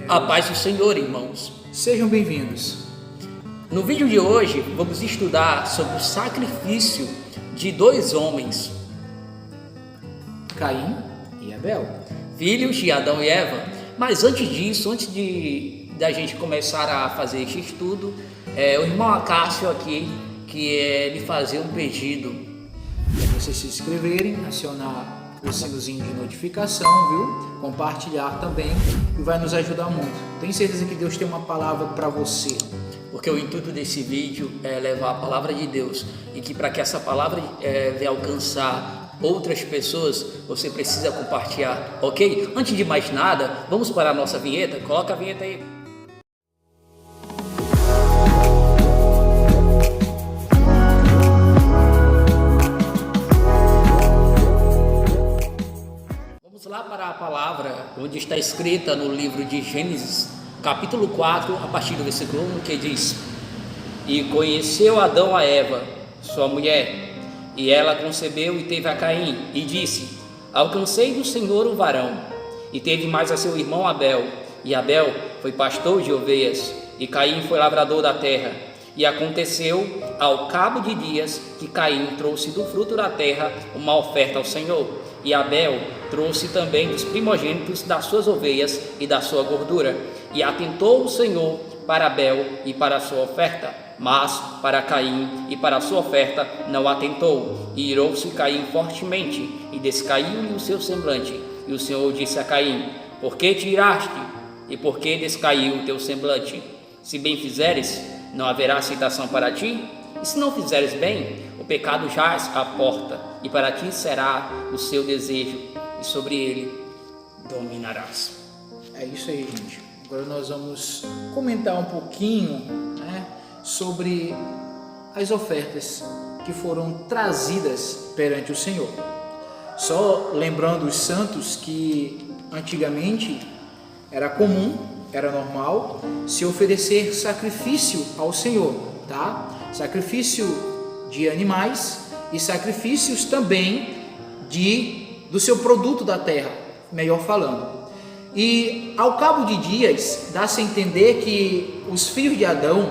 A paz do Senhor, irmãos. Sejam bem-vindos. No vídeo de hoje, vamos estudar sobre o sacrifício de dois homens, Caim e Abel, filhos de Adão e Eva. Mas antes disso, da gente começar a fazer este estudo, o irmão Acácio aqui quer lhe fazer um pedido. para vocês se inscreverem, acionar o sinozinho de notificação, viu? Compartilhar também, que vai nos ajudar muito. Tenho certeza que Deus tem uma palavra para você. Porque o intuito desse vídeo é levar a palavra de Deus e que para que essa palavra venha alcançar outras pessoas, você precisa compartilhar, ok? Antes de mais nada, vamos para a nossa vinheta. Coloca a vinheta aí. Vamos lá para a palavra, onde está escrita no livro de Gênesis, capítulo 4, a partir do versículo 1, que diz: E conheceu Adão a Eva, sua mulher, e ela concebeu e teve a Caim, e disse: Alcancei do Senhor um varão. E teve mais a seu irmão Abel, e Abel foi pastor de ovelhas, e Caim foi lavrador da terra. E aconteceu, ao cabo de dias, que Caim trouxe do fruto da terra uma oferta ao Senhor, e Abel trouxe também dos primogênitos das suas ovelhas e da sua gordura. E atentou o Senhor para Abel e para a sua oferta, mas para Caim e para a sua oferta não atentou. E irou-se Caim fortemente, e descaiu-lhe o seu semblante. E o Senhor disse a Caim: Por que te iraste? E por que descaiu o teu semblante? Se bem fizeres, não haverá aceitação para ti? E se não fizeres bem, o pecado jaz à porta, e para ti será o seu desejo, e sobre ele dominarás. É isso aí, gente. Agora nós vamos comentar um pouquinho, sobre as ofertas que foram trazidas perante o Senhor. Só lembrando os santos que antigamente era comum, era normal se oferecer sacrifício ao Senhor, tá? Sacrifício de animais e sacrifícios também do seu produto da terra, melhor falando. E ao cabo de dias, dá-se a entender que os filhos de Adão,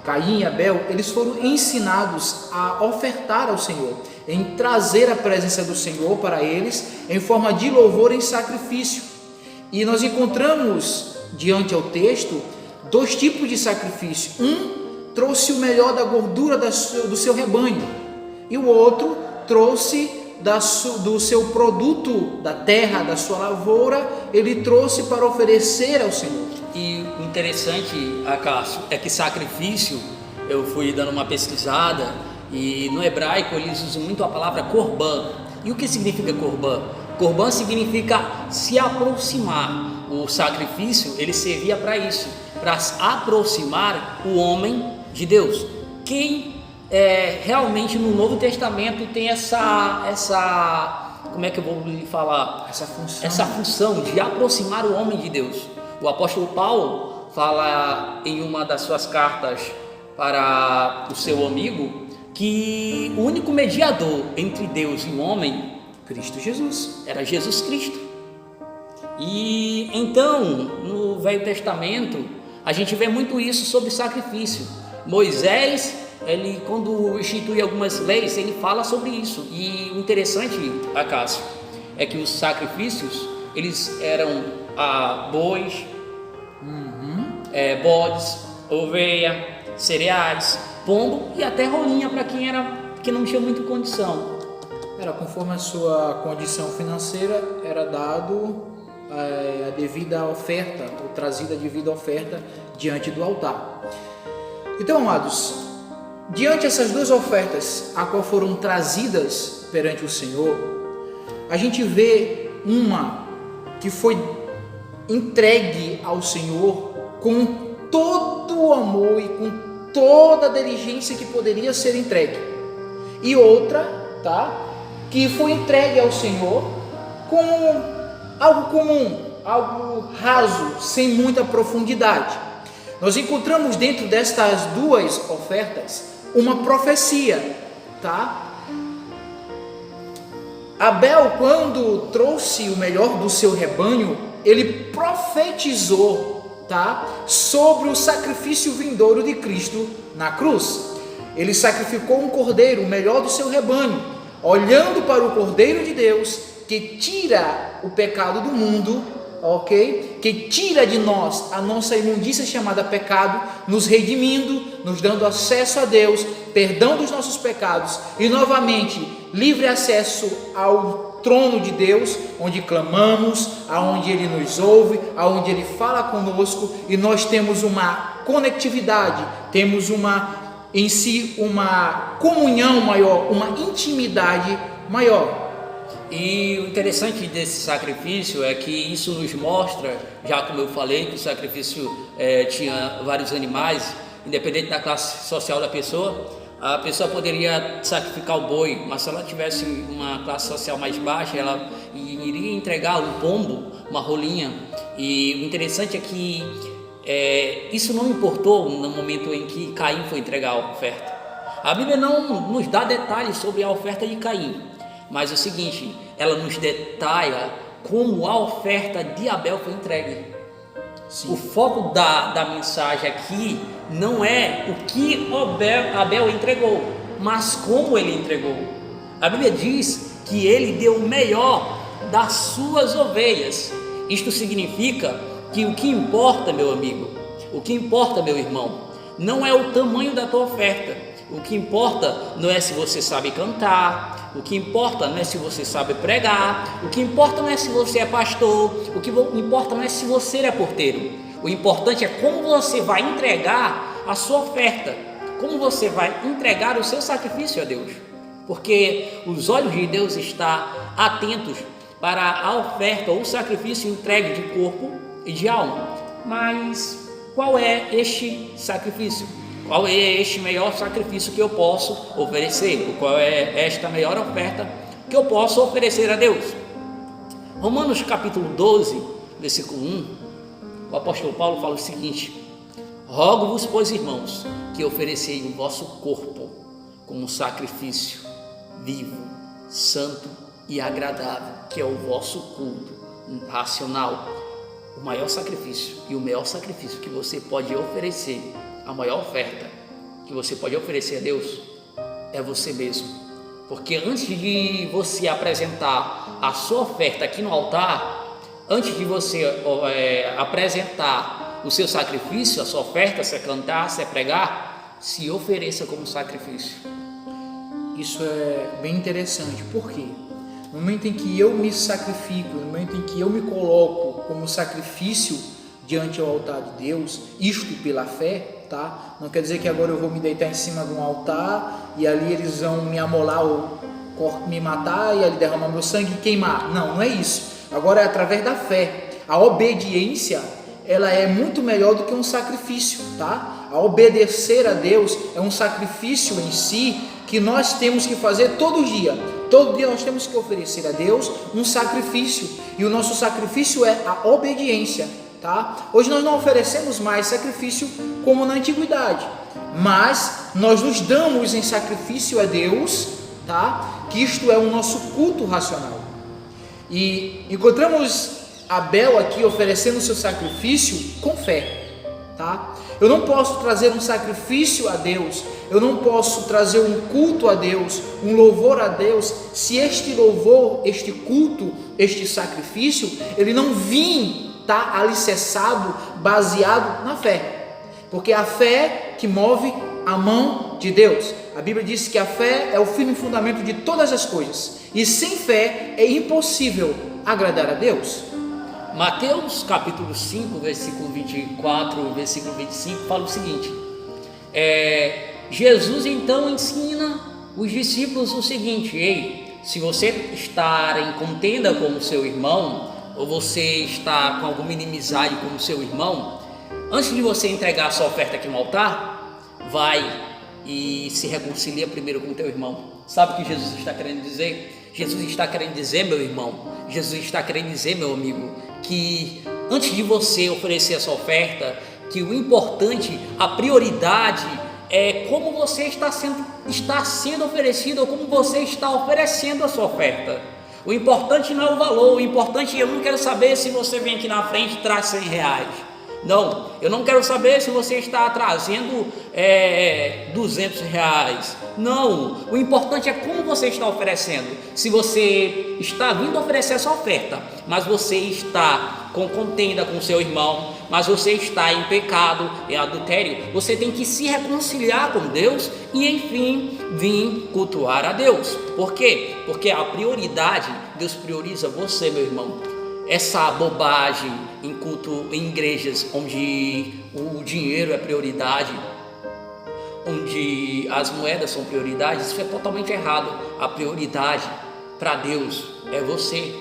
Caim e Abel, eles foram ensinados a ofertar ao Senhor, em trazer a presença do Senhor para eles, em forma de louvor em sacrifício. E nós encontramos, diante ao texto, dois tipos de sacrifício. Um trouxe o melhor da gordura do seu rebanho, e o outro trouxe do seu produto da terra, da sua lavoura, ele trouxe para oferecer ao Senhor. E o interessante, Acácio, é que sacrifício, eu fui dando uma pesquisada, e no hebraico eles usam muito a palavra korban. E o que significa korban? Korban significa se aproximar. O sacrifício, ele servia para isso, para aproximar o homem de Deus. Quem realmente no Novo Testamento tem como é que eu vou lhe falar? Essa função de aproximar o homem de Deus. O apóstolo Paulo fala em uma das suas cartas para o seu amigo que o único mediador entre Deus e o homem, Cristo Jesus, era Jesus Cristo. E então, no Velho Testamento, a gente vê muito isso sobre sacrifício. Moisés, ele, quando institui algumas leis, ele fala sobre isso. E o interessante, Acácio, é que os sacrifícios, eles eram bois, bodes, ovelha, cereais, pombo e até rolinha para quem não tinha muita condição. Conforme a sua condição financeira, era dado a devida oferta, ou trazida a devida oferta diante do altar. Então, amados, diante dessas duas ofertas, a qual foram trazidas perante o Senhor, a gente vê uma que foi entregue ao Senhor com todo o amor e com toda a diligência que poderia ser entregue, e outra, que foi entregue ao Senhor com algo comum, algo raso, sem muita profundidade. Nós encontramos dentro destas duas ofertas uma profecia, Abel, quando trouxe o melhor do seu rebanho, ele profetizou tá? Sobre o sacrifício vindouro de Cristo na cruz. Ele sacrificou um cordeiro, o melhor do seu rebanho, olhando para o Cordeiro de Deus, que tira o pecado do mundo, ok? Que tira de nós a nossa imundícia chamada pecado, nos redimindo, nos dando acesso a Deus, perdão dos nossos pecados e novamente livre acesso ao trono de Deus, onde clamamos, aonde Ele nos ouve, aonde Ele fala conosco e nós temos uma conectividade, temos em si uma comunhão maior, uma intimidade maior. E o interessante desse sacrifício é que isso nos mostra, já como eu falei, que o sacrifício tinha vários animais, independente da classe social da pessoa. A pessoa poderia sacrificar o boi, mas se ela tivesse uma classe social mais baixa, ela iria entregar um pombo, uma rolinha. E o interessante é que isso não importou no momento em que Caim foi entregar a oferta. A Bíblia não nos dá detalhes sobre a oferta de Caim, mas é o seguinte, ela nos detalha como a oferta de Abel foi entregue. Sim. O foco da mensagem aqui não é o que Abel entregou, mas como ele entregou. A Bíblia diz que ele deu o melhor das suas ovelhas. Isto significa que o que importa, meu amigo, o que importa, meu irmão, não é o tamanho da tua oferta. O que importa não é se você sabe cantar, o que importa não é se você sabe pregar, o que importa não é se você é pastor, o que importa não é se você é porteiro. O importante é como você vai entregar a sua oferta, como você vai entregar o seu sacrifício a Deus, porque os olhos de Deus estão atentos para a oferta ou o sacrifício entregue de corpo e de alma. Mas qual é este sacrifício? Qual é este melhor sacrifício que eu posso oferecer? Qual é esta melhor oferta que eu posso oferecer a Deus? Romanos capítulo 12, versículo 1, o apóstolo Paulo fala o seguinte: rogo-vos, pois, irmãos, que oferecei o vosso corpo como sacrifício vivo, santo e agradável, que é o vosso culto racional. O maior sacrifício e o melhor sacrifício que você pode oferecer, a maior oferta que você pode oferecer a Deus é você mesmo. Porque antes de você apresentar a sua oferta aqui no altar, antes de você apresentar o seu sacrifício, a sua oferta, se é cantar, se é pregar, se ofereça como sacrifício. Isso é bem interessante, por quê? No momento em que eu me sacrifico, no momento em que eu me coloco como sacrifício diante ao altar de Deus, isto pela fé, tá? Não quer dizer que agora eu vou me deitar em cima de um altar e ali eles vão me amolar ou me matar e ali derramar meu sangue e queimar. Não, não é isso. Agora é através da fé. A obediência, ela é muito melhor do que um sacrifício, tá? A obedecer a Deus é um sacrifício em si que nós temos que fazer todo dia. Todo dia nós temos que oferecer a Deus um sacrifício e o nosso sacrifício é a obediência. Tá? Hoje nós não oferecemos mais sacrifício como na antiguidade, mas nós nos damos em sacrifício a Deus, tá? Que isto é o nosso culto racional. E encontramos Abel aqui oferecendo o seu sacrifício com fé, tá? Eu não posso trazer um sacrifício a Deus, eu não posso trazer um culto a Deus, um louvor a Deus, se este louvor, este culto, este sacrifício, ele não vir está alicerçado, baseado na fé, porque é a fé que move a mão de Deus. A Bíblia diz que a fé é o firme fundamento de todas as coisas, e sem fé é impossível agradar a Deus. Mateus capítulo 5, versículo 24, versículo 25, fala o seguinte: Jesus então ensina os discípulos o seguinte: ei, se você estar em contenda com o seu irmão, ou você está com alguma inimizade com o seu irmão, antes de você entregar a sua oferta aqui no altar, vai e se reconcilia primeiro com o teu irmão. Sabe o que Jesus está querendo dizer? Jesus está querendo dizer, meu irmão, Jesus está querendo dizer, meu amigo, que antes de você oferecer a sua oferta, que o importante, a prioridade é como você está sendo oferecido, ou como você está oferecendo a sua oferta. O importante não é o valor, o importante, eu não quero saber se você vem aqui na frente e traz R$100, Não, eu não quero saber se você está trazendo R$ 200. Não, o importante é como você está oferecendo. Se você está vindo oferecer essa oferta, mas você está com contenda com seu irmão, mas você está em pecado, em adultério, você tem que se reconciliar com Deus e enfim vir cultuar a Deus. Por quê? Porque a prioridade, Deus prioriza você, meu irmão. Essa bobagem em culto, em igrejas onde o dinheiro é prioridade, onde as moedas são prioridade, isso é totalmente errado. A prioridade para Deus é você,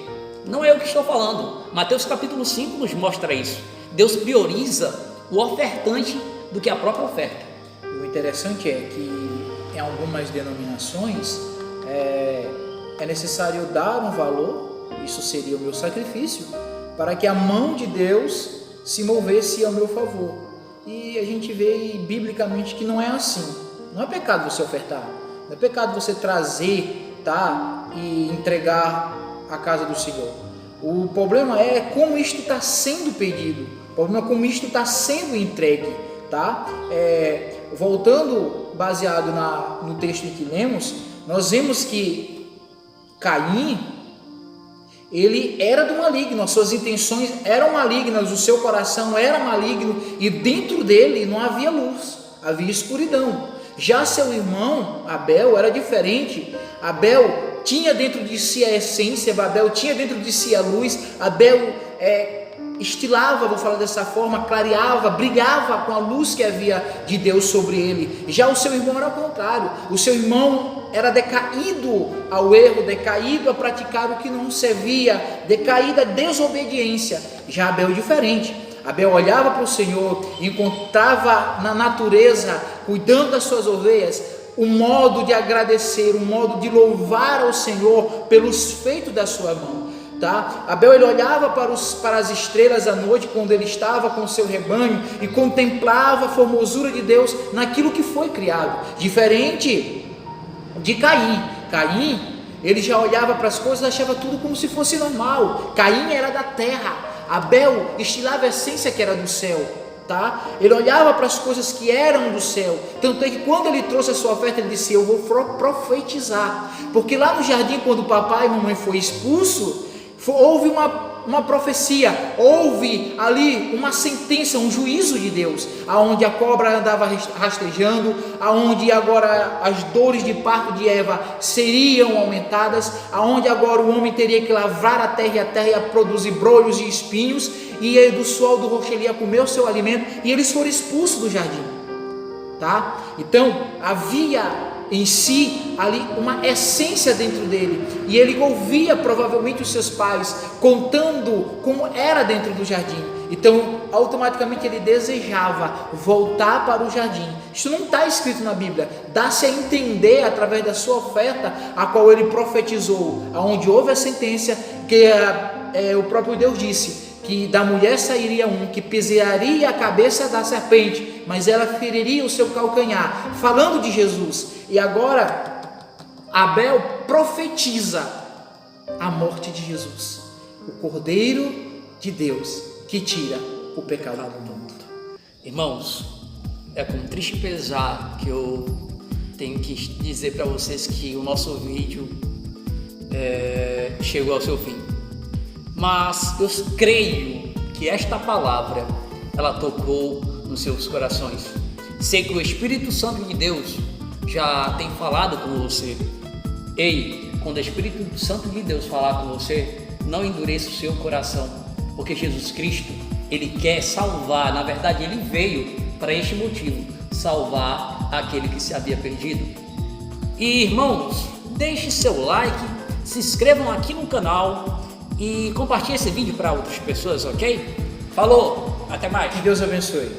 não é eu que estou falando. Mateus capítulo 5 nos mostra isso. Deus prioriza o ofertante do que a própria oferta. O interessante é que em algumas denominações é necessário dar um valor, isso seria o meu sacrifício, para que a mão de Deus se movesse ao meu favor. E a gente vê biblicamente que não é assim. Não é pecado você ofertar, não é pecado você trazer, tá, e entregar à casa do Senhor. O problema é como isto está sendo pedido, o problema é como isto está sendo entregue, tá? Voltando, baseado no texto que lemos, nós vemos que Caim, ele era do maligno, as suas intenções eram malignas, o seu coração era maligno e dentro dele não havia luz, havia escuridão. Já seu irmão Abel era diferente. Abel tinha dentro de si a essência, Abel tinha dentro de si a luz. Abel estilava, vou falar dessa forma, clareava, brilhava com a luz que havia de Deus sobre ele. Já o seu irmão era o contrário, o seu irmão era decaído ao erro, decaído a praticar o que não servia, decaído à desobediência. Já Abel é diferente. Abel olhava para o Senhor, encontrava na natureza, cuidando das suas ovelhas, um modo de agradecer, um modo de louvar ao Senhor pelos feitos da sua mão. Tá? Abel, ele olhava para as estrelas à noite, quando ele estava com o seu rebanho, e contemplava a formosura de Deus naquilo que foi criado, diferente de Caim. Caim, ele já olhava para as coisas e achava tudo como se fosse normal. Caim era da terra, Abel estilava a essência que era do céu, tá? Ele olhava para as coisas que eram do céu. Tanto é que quando ele trouxe a sua oferta, ele disse: eu vou profetizar, porque lá no jardim, quando o papai e a mamãe foi expulso, houve uma profecia, houve ali uma sentença, um juízo de Deus, aonde a cobra andava rastejando, aonde agora as dores de parto de Eva seriam aumentadas, aonde agora o homem teria que lavrar a terra e a terra ia produzir brolhos e espinhos, e do suor do rosto ele ia comer o seu alimento, e eles foram expulsos do jardim, tá? Então havia em si ali uma essência dentro dele, e ele ouvia provavelmente os seus pais contando como era dentro do jardim. Então automaticamente ele desejava voltar para o jardim. Isso não está escrito na Bíblia, dá-se a entender através da sua oferta, a qual ele profetizou, aonde houve a sentença que o próprio Deus disse que da mulher sairia um que pisaria a cabeça da serpente, mas ela feriria o seu calcanhar, falando de Jesus. E agora Abel profetiza a morte de Jesus, o Cordeiro de Deus que tira o pecado do mundo. Irmãos, é com triste pesar que eu tenho que dizer para vocês que o nosso vídeo chegou ao seu fim. Mas eu creio que esta palavra, ela tocou nos seus corações. Sei que o Espírito Santo de Deus já tem falado com você. Ei, quando o Espírito Santo de Deus falar com você, não endureça o seu coração, porque Jesus Cristo, Ele quer salvar. Na verdade, Ele veio para este motivo, salvar aquele que se havia perdido. E irmãos, deixe seu like, se inscrevam aqui no canal e compartilhe esse vídeo para outras pessoas, ok? Falou, até mais. Que Deus abençoe.